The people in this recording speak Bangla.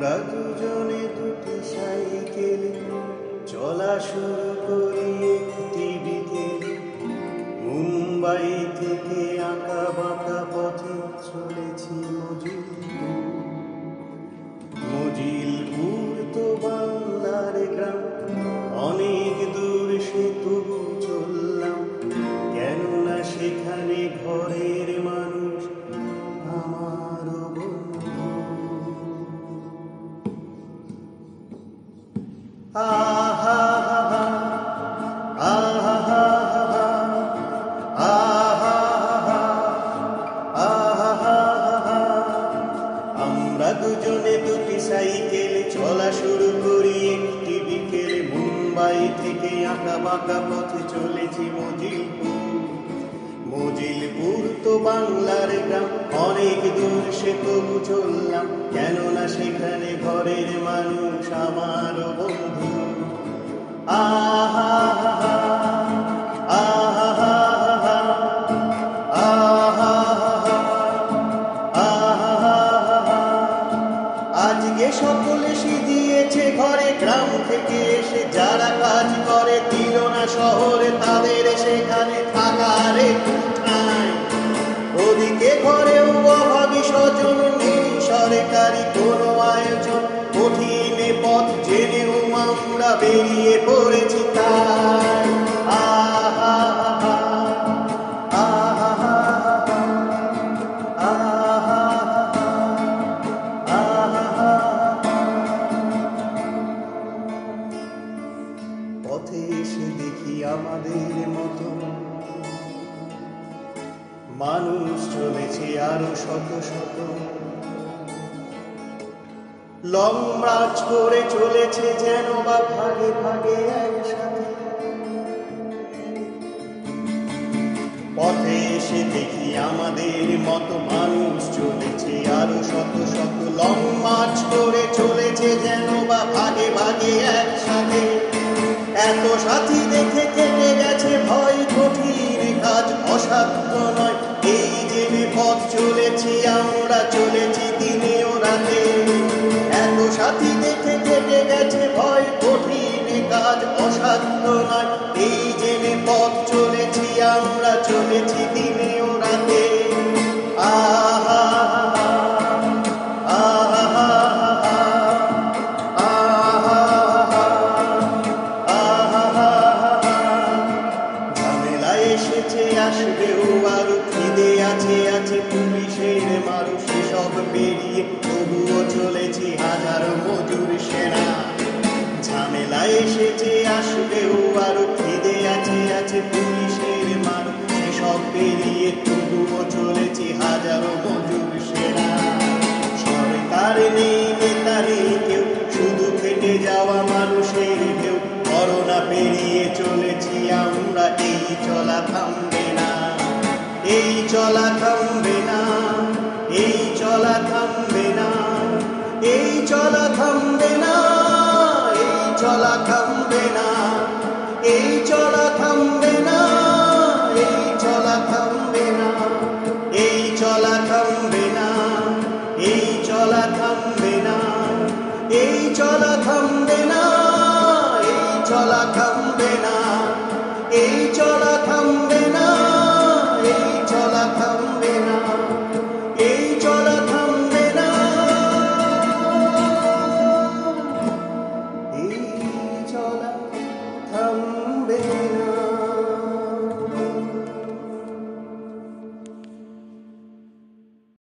আমরা দুজনে দুটি সাইকেলে চলা শুরু করি একটি বিকেলে। মুম্বাই থেকে আঁকা বাঁকা পথে চলেছি মজিলপুর তো বাংলার গ্রাম, অনেক দূর সে তবু চললাম, কেননা সেখানে ঘরের মানুষ আমারও বন্ধু। আহা হা আহা হা আহা আহা আমরা দুজনে দুটি সাইকেলে চলা শুরু করি একটি বিকেলে। মুম্বাই থেকে আঁকা বাঁকা পথে চলেছি মজিলপুর তো বাংলার গ্রাম, অনেক দূর সে তবু চললাম, কেননা সেখানে ঘরের মানুষ আমারও বন্ধু। আহা আহা আহা আজকে সকলে সিদিয়েছে ঘরে, গ্রাম থেকে এসে যারা কাজ করে দিল না শহরে, তাদের সেখানে থাকার ঠাঁই। ওদিকে ঘরেও অভাবী স্বজন, নেই সরকারি কোনো আয়োজন, কঠিন পথ জেনেও আমরা বেরিয়ে পড়েছি তাই। আহা আহা আহা পথে এসে দেখি আমাদের মতো মানুষ চলেছে আরো শত শত, লং মার্চ করে চলেছে যেন বা ভাগে ভাগে একসাথে। পথে এসে দেখি আমাদের মতো মানুষ চলেছে আরো শত শত, লং মার্চ করে চলেছে যেন বা ভাগে ভাগে একসাথে। এত সাথী দেখে কেটে গেছে ভয়, কঠিন কাজ অসাধ্য নয়, এই জেনে পথ চলেছি আমরা, চলেছি দিনে ও রাতে। এত সাথী দেখে কেটে গেছে ভয়, কঠিন কাজ অসাধ্য নয়, এই জেনে পথ চলেছি আমরা, চলেছি দিনে ও রাতে। আহা এসেছে আসবেও আরো, খিদে আছে আছে পুলিশের মারু, সেসব পেরিয়ে তবুও চলেছি হাজারো মজুর সেনা। ঝামেলা এসেছে আসবেও আরো, খিদে আছে আছে পুলিশের মারু, সেসব পেরিয়ে তবুও চলেছি হাজারো মজুর সেনা। সরকার নেই, নেতা নেই কেউ, শুধু খেটে যাওয়া মানুষের ঢেউ। করোনা পেরিয়ে চলেছি আমরা, এই চলা থামবে না, এই চলা থামবে না, এই চলা থামবে না, এই চলা থামবে না, এই চলা থামবে না, এই চলা থামবে না, এই চলা থামবে না, এই চলা থামবে না, এই চলা থামবে না, এই চলা থামবে না, এই চলা থামবে না, এই চলা থামবে না, এই চলা থামবে না, এই চলা থামবে না, এই চলা থামবে না।